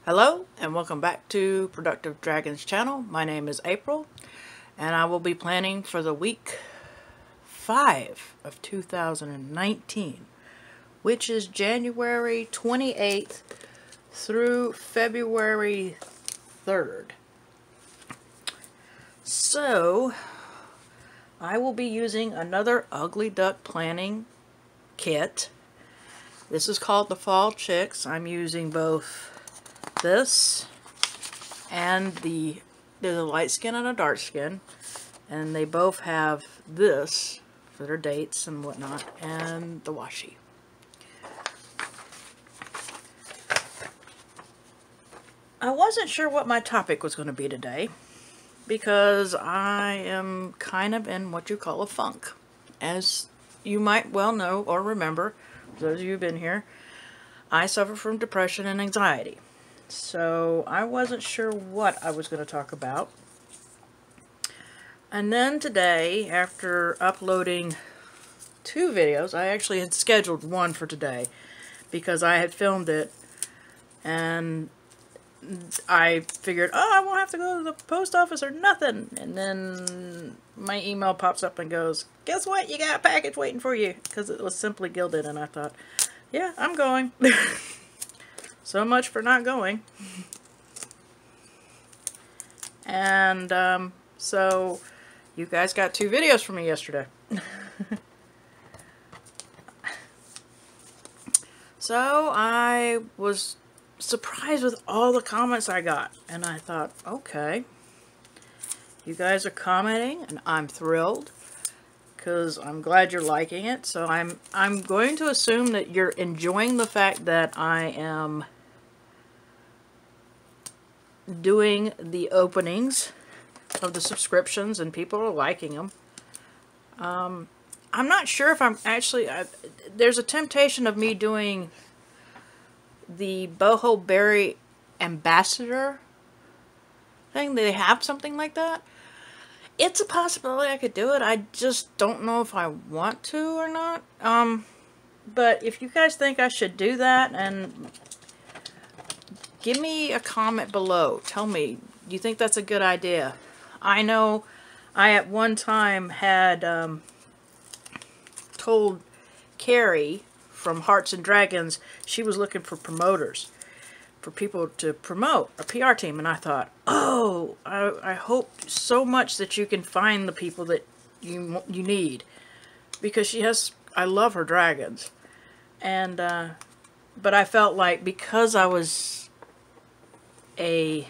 Hello and welcome back to Productive Dragons channel. My name is April and I will be planning for the week 5 of 2019, which is January 28th through February 3rd. So I will be using another Ugly Duck planning kit. This is called the Fall Chicks. I'm using both this and there's a light skin and a dark skin, and they both have this for their dates and whatnot, and the washi. I wasn't sure what my topic was going to be today because I am kind of in what you call a funk, as you might well know or remember, those of you who've been here. I suffer from depression and anxiety. So I wasn't sure what I was going to talk about. And then today, after uploading 2 videos, I actually had scheduled one for today because I had filmed it and I figured, oh, I won't have to go to the post office or nothing. And then my email pops up and goes, guess what? You got a package waiting for you, because it was Simply Gilded. And I thought, yeah, I'm going. So much for not going. And so you guys got 2 videos from me yesterday. So I was surprised with all the comments I got, and I thought, okay, you guys are commenting and I'm thrilled because I'm glad you're liking it. So I'm going to assume that you're enjoying the fact that I am doing the openings of the subscriptions and people are liking them. I'm not sure if I'm actually, there's a temptation of me doing the Boho Berry Ambassador thing. They have something like that. It's a possibility I could do it. I just don't know if I want to or not. But if you guys think I should do that, and give me a comment below. Tell me, do you think that's a good idea? I know I at one time had told Carrie from Hearts and Dragons she was looking for promoters, for people to promote, a PR team. And I thought, oh, I hope so much that you can find the people that you need, because she has, I love her dragons. And but I felt like because I was a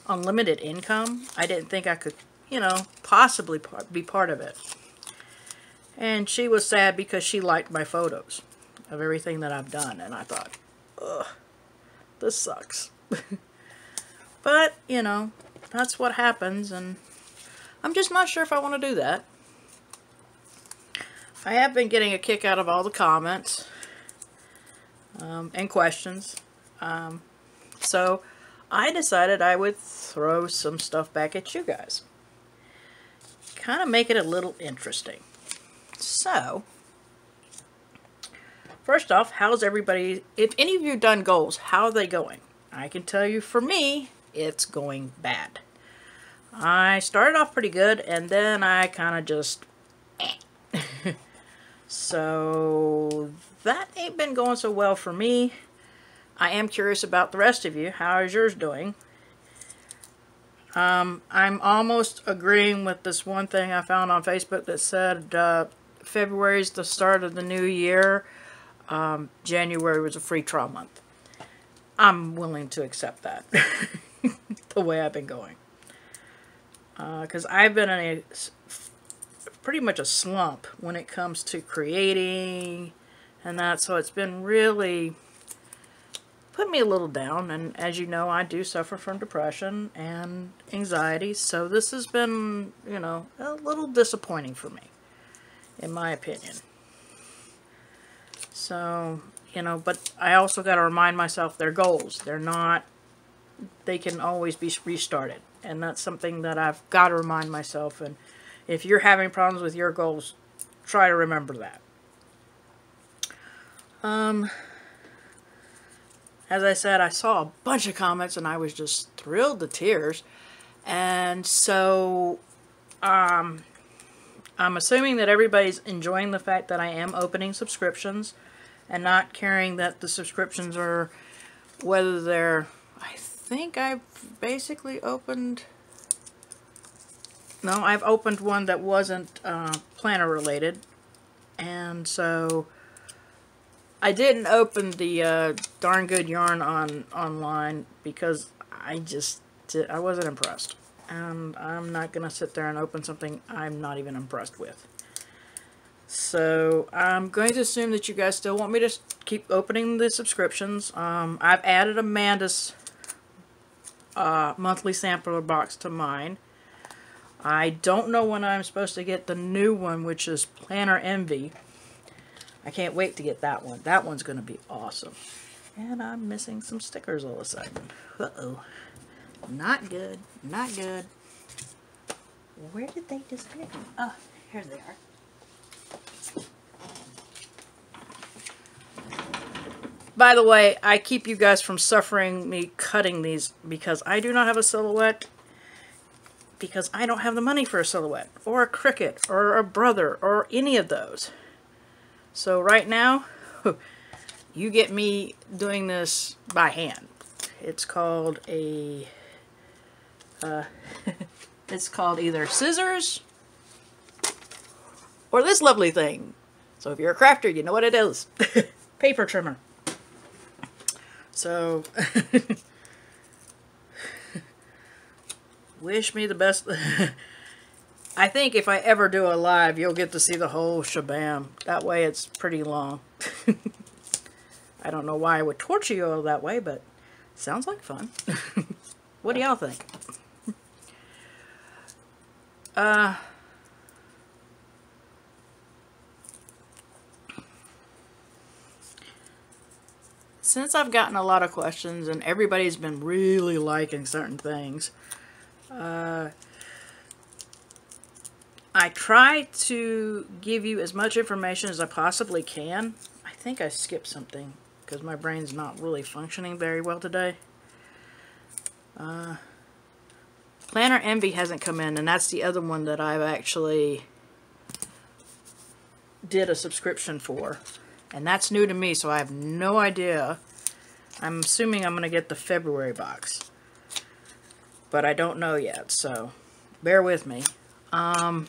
unlimited income, I didn't think I could, you know, possibly be part of it. And she was sad because she liked my photos of everything that I've done, and I thought, ugh, this sucks. But, you know, that's what happens, and I'm just not sure if I want to do that. I have been getting a kick out of all the comments and questions. So I decided I would throw some stuff back at you guys. Kind of make it a little interesting. So, first off, how's everybody, if any of you done goals, how are they going? I can tell you, for me, it's going bad. I started off pretty good, and then I kind of just, So, that ain't been going so well for me. I am curious about the rest of you. How is yours doing? I'm almost agreeing with this one thing I found on Facebook that said February is the start of the new year. January was a free trial month. I'm willing to accept that. The way I've been going. Because I've been in pretty much a slump when it comes to creating and that. So it's been really put me a little down, and as you know, I do suffer from depression and anxiety, so this has been, you know, a little disappointing for me, in my opinion. So, you know, but I also got to remind myself they're goals. They're not, they can always be restarted, and that's something that I've got to remind myself. And if you're having problems with your goals, try to remember that. as I said, I saw a bunch of comments and I was just thrilled to tears. And so, I'm assuming that everybody's enjoying the fact that I am opening subscriptions and not caring that the subscriptions are, whether they're, I think I've basically opened, no, I've opened one that wasn't planner related. And so I didn't open the Darn Good Yarn online because I wasn't impressed. And I'm not going to sit there and open something I'm not even impressed with. So I'm going to assume that you guys still want me to keep opening the subscriptions. I've added Amanda's monthly sampler box to mine. I don't know when I'm supposed to get the new one, which is Planner Envy. I can't wait to get that one. That one's going to be awesome. And I'm missing some stickers all of a sudden. Uh-oh. Not good. Not good. Where did they disappear? Oh, here they are. By the way, I keep you guys from suffering me cutting these because I do not have a silhouette, because I don't have the money for a silhouette or a Cricut or a Brother or any of those. So right now, you get me doing this by hand. It's called a, it's called either scissors or this lovely thing. So if you're a crafter, you know what it is. Paper trimmer. So, wish me the best. I think if I ever do a live, you'll get to see the whole shabam. That way it's pretty long. I don't know why I would torture you all that way, but sounds like fun. What do y'all think? Since I've gotten a lot of questions and everybody's been really liking certain things, I try to give you as much information as I possibly can. I think I skipped something because my brain's not really functioning very well today. Planner Envy hasn't come in, and that's the other one that I've actually did a subscription for. And that's new to me, so I have no idea. I'm assuming I'm going to get the February box. But I don't know yet, so bear with me. I'm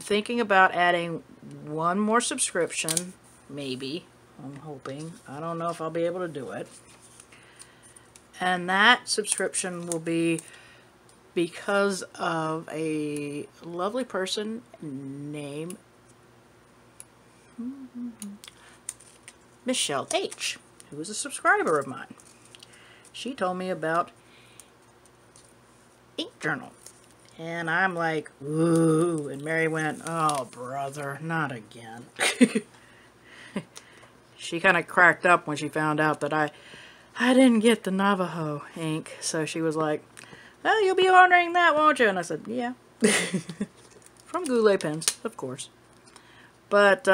thinking about adding one more subscription, maybe. I'm hoping. I don't know if I'll be able to do it. And that subscription will be because of a lovely person named Michelle H., who is a subscriber of mine. She told me about Ink Journal. And I'm like, ooh. And Mary went, oh, brother, not again. She kind of cracked up when she found out that I didn't get the Navajo ink. So she was like, oh, you'll be ordering that, won't you? And I said, yeah. From Goulet Pens, of course. But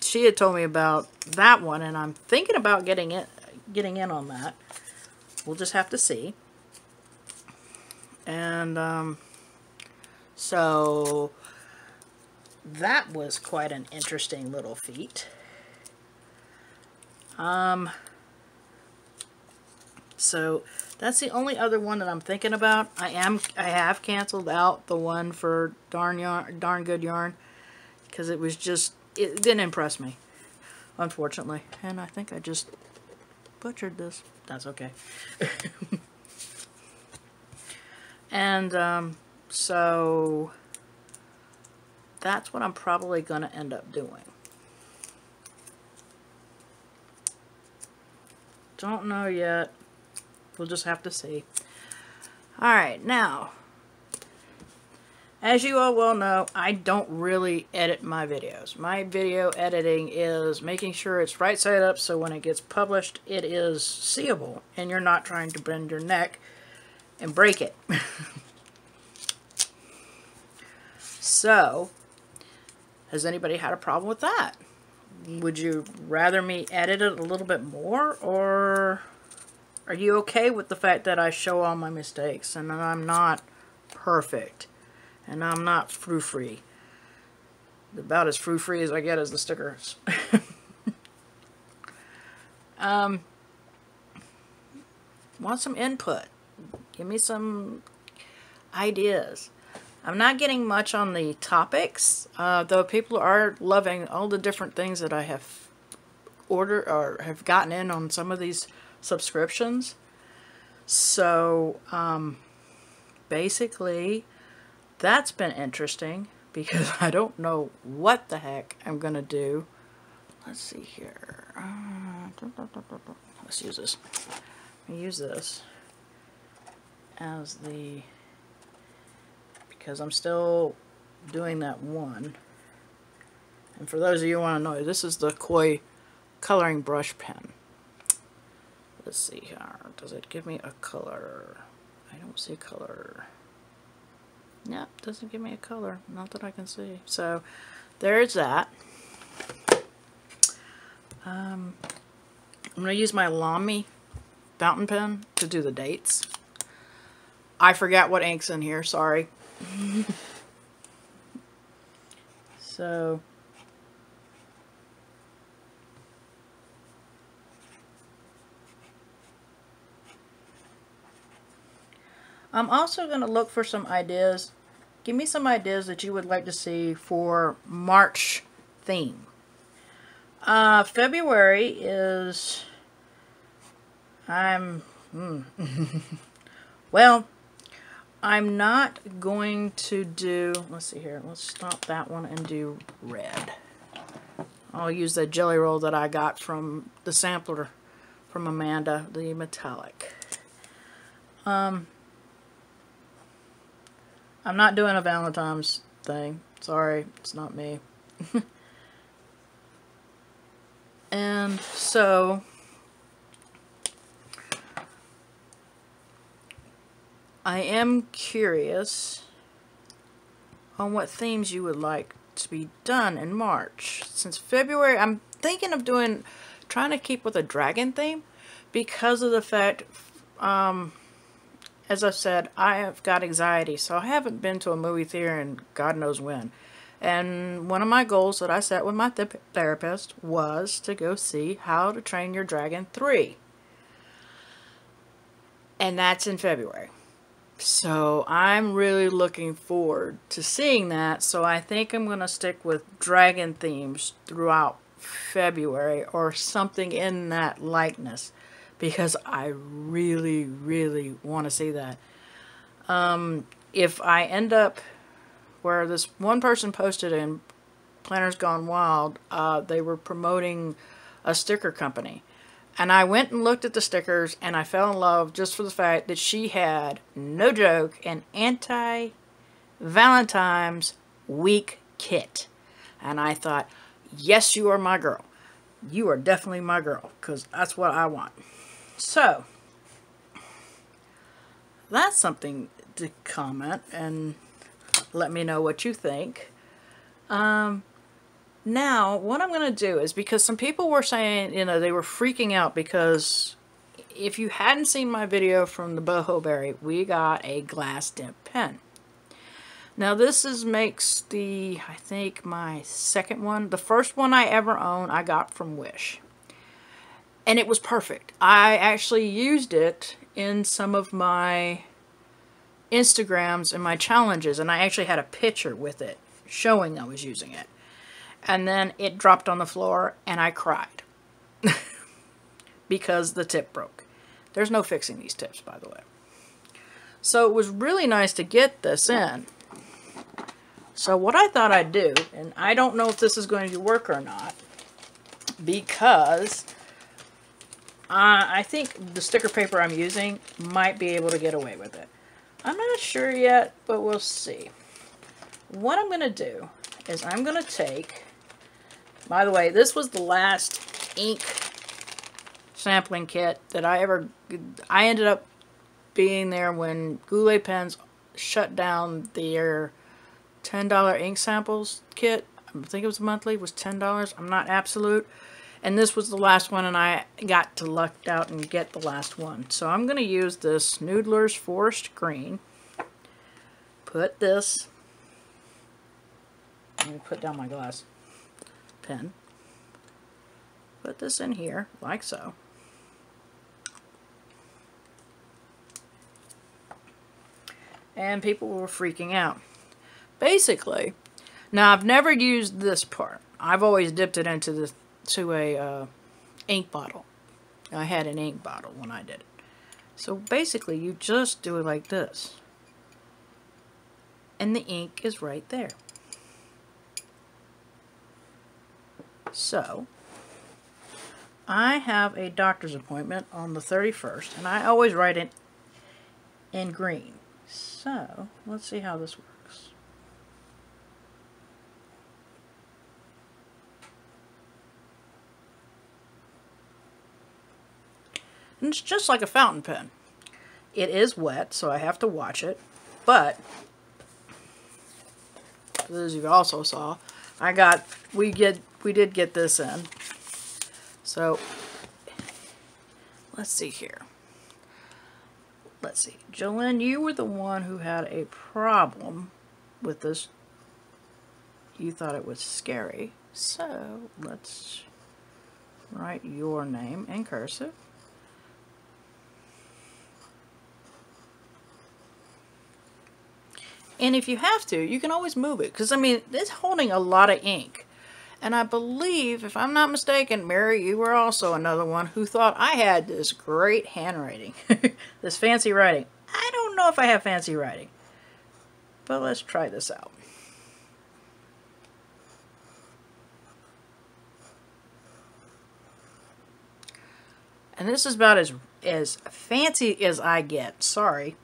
she had told me about that one, and I'm thinking about getting in on that. We'll just have to see. And so that was quite an interesting little feat. So that's the only other one that I'm thinking about. I have canceled out the one for Darn Good Yarn because it didn't impress me, unfortunately. And I think I just butchered this. That's okay. And so that's what I'm probably going to end up doing. Don't know yet. We'll just have to see. Alright, now, as you all well know, I don't really edit my videos. My video editing is making sure it's right side up so when it gets published, it is seeable and you're not trying to bend your neck and break it. So, has anybody had a problem with that? Would you rather me edit it a little bit more, or Are you okay with the fact that I show all my mistakes and that I'm not perfect and I'm not frou-free? About as frou-free as I get as the stickers. Want some input. Give me some ideas. I'm not getting much on the topics, though people are loving all the different things that I have ordered or have gotten in on some of these subscriptions. So basically that's been interesting because I don't know what the heck I'm gonna do. Let's see here. Let's use this. I'm gonna use this as the, because I'm still doing that one. And for those of you who want to know, this is the Koi coloring brush pen. Let's see here. Does it give me a color? I don't see color. Nope, doesn't give me a color. Not that I can see. So there's that. I'm going to use my Lamy fountain pen to do the dates. I forgot what ink's in here. Sorry. So I'm also going to look for some ideas. Give me some ideas that you would like to see for March theme. February is, well, I'm not going to do, let's see here, let's stop that one and do red. I'll use the jelly roll that I got from the sampler from Amanda, the metallic. I'm not doing a Valentine's thing. Sorry, it's not me. And so I am curious on what themes you would like to be done in March. Since February, I'm thinking of trying to keep with a dragon theme because of the fact, as I said, I have got anxiety, so I haven't been to a movie theater in God knows when. And one of my goals that I set with my therapist was to go see How to Train Your Dragon 3. And that's in February. So I'm really looking forward to seeing that. So I think I'm going to stick with dragon themes throughout February or something in that likeness, because I really, really want to see that. If I end up where this one person posted in Planners Gone Wild, they were promoting a sticker company. And I went and looked at the stickers, and I fell in love just for the fact that she had, no joke, an Anti-Valentine's Week kit. And I thought, yes, you are my girl. You are definitely my girl, because that's what I want. So, that's something to comment and let me know what you think. Now, what I'm going to do is, because some people were saying, you know, they were freaking out because if you hadn't seen my video from the Boho Berry, we got a glass dip pen. Now, this makes the, I think, my second one. The first one I ever owned, I got from Wish. And it was perfect. I actually used it in some of my Instagrams and my challenges, and I actually had a picture with it showing I was using it. And then it dropped on the floor and I cried because the tip broke. There's no fixing these tips, by the way. So it was really nice to get this in. So what I thought I'd do, and I don't know if this is going to work or not, because I think the sticker paper I'm using might be able to get away with it. I'm not sure yet, but we'll see. What I'm going to do is I'm going to take, by the way, this was the last ink sampling kit that I ended up being there when Goulet Pens shut down their $10 ink samples kit. I think it was monthly, it was $10. I'm not absolute. And this was the last one, and I got to luck out and get the last one. So I'm going to use this Noodler's Forest Green. Put this, let me put down my glass pen. Put this in here, like so. And people were freaking out. Basically, now I've never used this part. I've always dipped it into a ink bottle. I had an ink bottle when I did it. So basically, you just do it like this. And the ink is right there. So, I have a doctor's appointment on the 31st, and I always write it in green. So, let's see how this works. And it's just like a fountain pen. It is wet, so I have to watch it, but as you also saw, we did get this in. So, let's see here. Let's see. Jolene, you were the one who had a problem with this. You thought it was scary. So, let's write your name in cursive. And if you have to, you can always move it. Because, I mean, it's holding a lot of ink. And I believe, if I'm not mistaken, Mary, you were also another one who thought I had this great handwriting. This fancy writing. I don't know if I have fancy writing. But let's try this out. And this is about as fancy as I get. Sorry.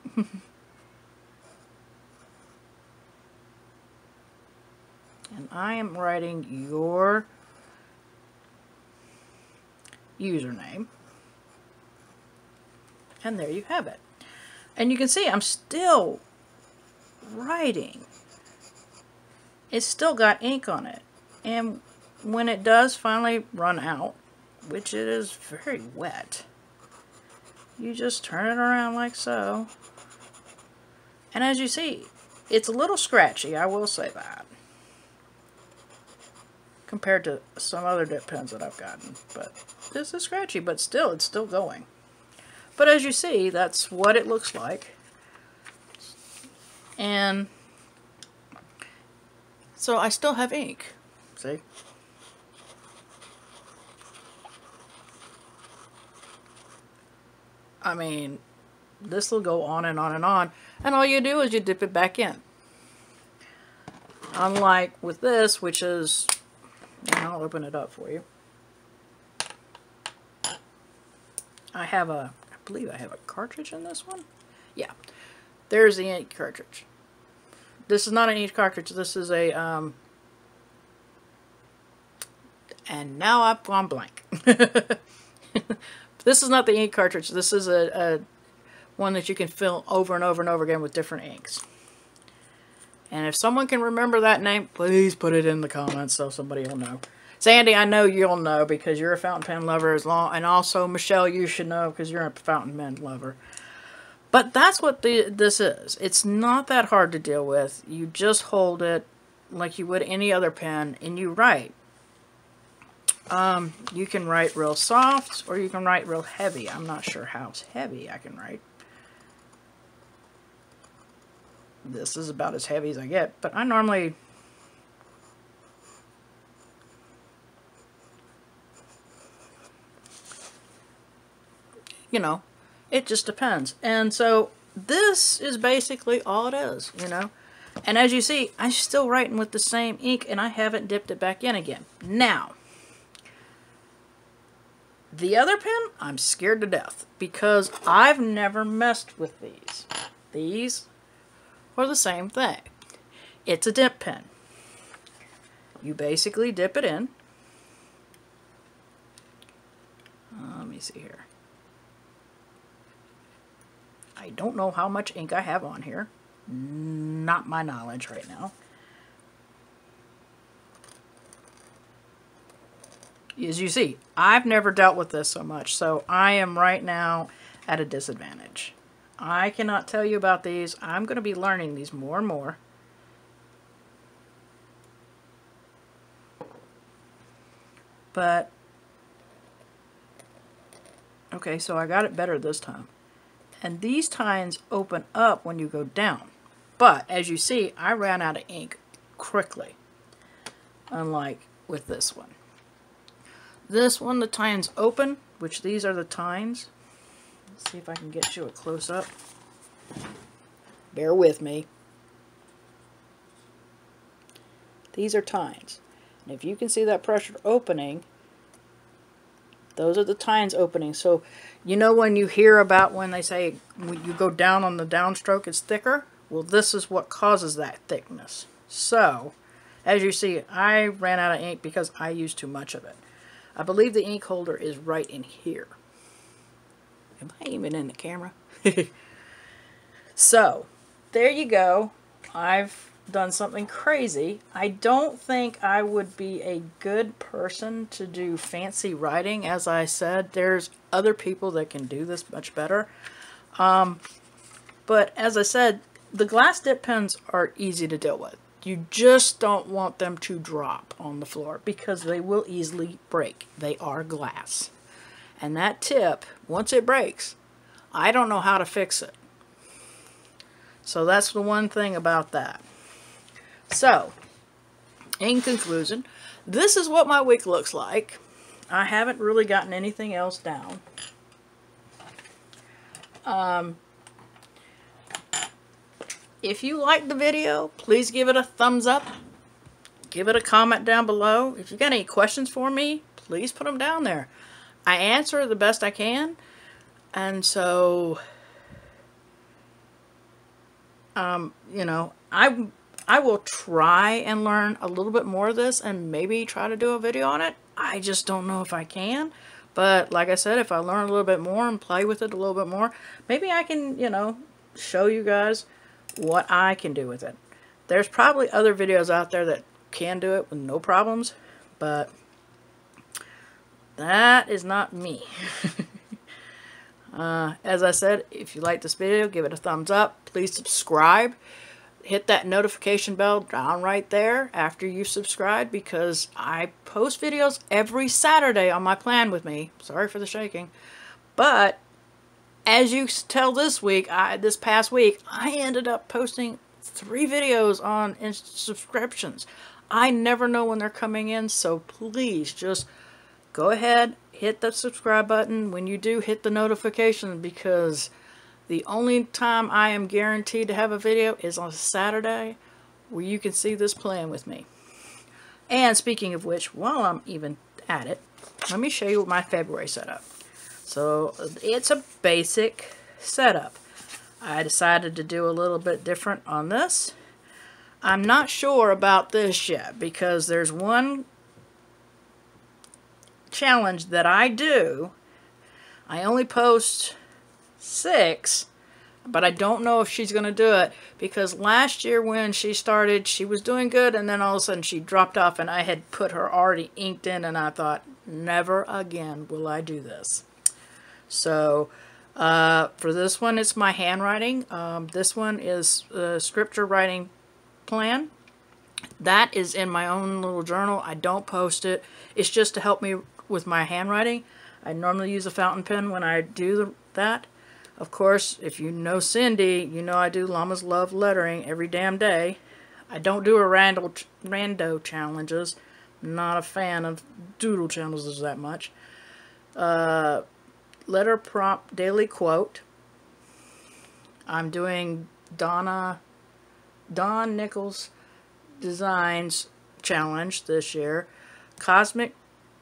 And I am writing your username. And there you have it. And you can see I'm still writing. It's still got ink on it. And when it does finally run out, which it is very wet, you just turn it around like so. And as you see, it's a little scratchy, I will say that, compared to some other dip pens that I've gotten. But this is scratchy, but still, it's still going. But as you see, that's what it looks like. And so I still have ink. See? I mean, this will go on and on and on. And all you do is you dip it back in. Unlike with this, which is... And I'll open it up for you. I believe I have a cartridge in this one. Yeah, there's the ink cartridge. This is not an ink cartridge. This is a, and now I've gone blank. This is not the ink cartridge. This is a one that you can fill over and over and over again with different inks. And if someone can remember that name, please put it in the comments so somebody will know. Sandy, I know you'll know because you're a fountain pen lover and also Michelle, you should know because you're a fountain pen lover. But that's what this is. It's not that hard to deal with. You just hold it like you would any other pen and you write. You can write real soft or you can write real heavy. I'm not sure how heavy I can write. This is about as heavy as I get, but I normally... You know, it just depends. And so this is basically all it is, you know. And as you see, I'm still writing with the same ink and I haven't dipped it back in again. Now, the other pen, I'm scared to death because I've never messed with these. These are the same thing. It's a dip pen. You basically dip it in. Let me see here. I don't know how much ink I have on here. Not my knowledge right now. as you see, I've never dealt with this so much, so I am right now at a disadvantage. I cannot tell you about these. I'm going to be learning these more and more. But, okay, so I got it better this time. And these tines open up when you go down. But, as you see, I ran out of ink quickly. Unlike with this one. This one, the tines open, which these are the tines. Let's see if I can get you a close-up. Bear with me. These are tines. And if you can see that pressure opening, those are the tines opening. So, you know when you hear about when they say when you go down on the downstroke, it's thicker? Well, this is what causes that thickness. So, as you see, I ran out of ink because I used too much of it. I believe the ink holder is right in here. Am I even in the camera? So, there you go. I've done something crazy. I don't think I would be a good person to do fancy writing. As I said, there's other people that can do this much better. But as I said, the glass dip pens are easy to deal with. You just don't want them to drop on the floor because they will easily break. They are glass. And that tip, once it breaks, I don't know how to fix it. So that's the one thing about that. So, in conclusion, this is what my week looks like. I haven't really gotten anything else down. If you liked the video, please give it a thumbs up. Give it a comment down below. If you got any questions for me, please put them down there. I answer the best I can. And so, you know, I will try and learn a little bit more of this and maybe try to do a video on it. I just don't know if I can. But like I said, if I learn a little bit more and play with it a little bit more, maybe I can, you know, show you guys what I can do with it. There's probably other videos out there that can do it with no problems, but that is not me. As I said, if you like this video, give it a thumbs up. Please subscribe. Hit that notification bell down right there after you subscribe, because I post videos every Saturday on my plan with me. Sorry for the shaking. But as you tell this week, this past week, I ended up posting 3 videos on subscriptions. I never know when they're coming in, so please just go ahead, hit the subscribe button. When you do, hit the notification, because the only time I am guaranteed to have a video is on Saturday, where you can see this plan with me. And speaking of which, while I'm even at it, let me show you my February setup. So it's a basic setup. I decided to do a little bit different on this. I'm not sure about this yet, because there's one challenge that I do. I only post 6, but I don't know if she's going to do it, because last year when she started, she was doing good, and then all of a sudden she dropped off, and I had put her already inked in, and I thought, never again will I do this. So for this one, it's my handwriting. This one is a scripture writing plan. That is in my own little journal. I don't post it. It's just to help me with my handwriting. I normally use a fountain pen when I do that. Of course, if you know Cindy, you know I do Llama's Love lettering every damn day. I don't do a rando challenges. Not a fan of doodle challenges that much. Letter prompt daily quote. I'm doing Don Nichols Designs Challenge this year. Cosmic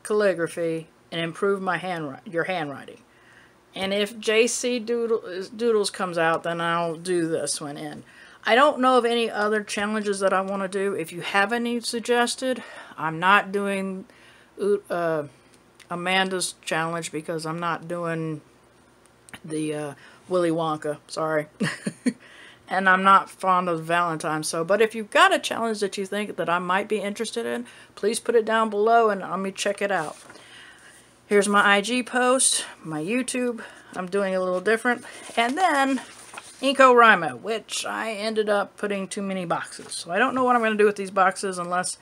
calligraphy and improve your handwriting. And if JC Doodles comes out, then I'll do this one in. I don't know of any other challenges that I want to do. If you have any suggested, I'm not doing Amanda's challenge, because I'm not doing the Willy Wonka. Sorry. And I'm not fond of Valentine. But if you've got a challenge that you think that I might be interested in, please put it down below and let me check it out. Here's my IG post, my YouTube. I'm doing a little different. And then NaNoWriMo, which I ended up putting too many boxes. So I don't know what I'm going to do with these boxes unless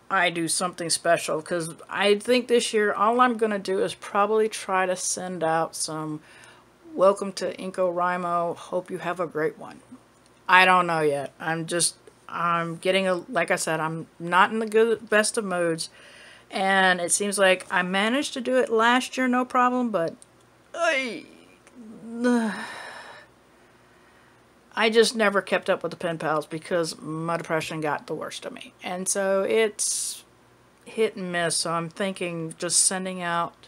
I do something special. Because I think this year all I'm going to do is probably try to send out some welcome to NaNoWriMo. Hope you have a great one. I don't know yet. I'm getting like I said, I'm not in the best of moods. And it seems like I managed to do it last year, no problem, but I just never kept up with the pen pals because my depression got the worst of me. And so it's hit and miss. So I'm thinking just sending out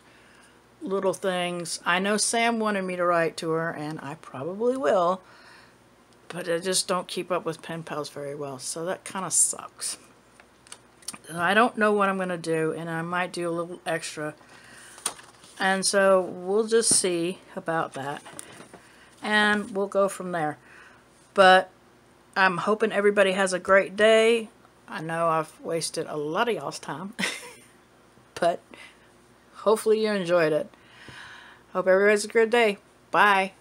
little things. I know Sam wanted me to write to her, and I probably will, but I just don't keep up with pen pals very well. So that kind of sucks. I don't know what I'm going to do, and I might do a little extra. And so we'll just see about that. And we'll go from there. But I'm hoping everybody has a great day. I know I've wasted a lot of y'all's time. But hopefully you enjoyed it. Hope everybody has a good day. Bye.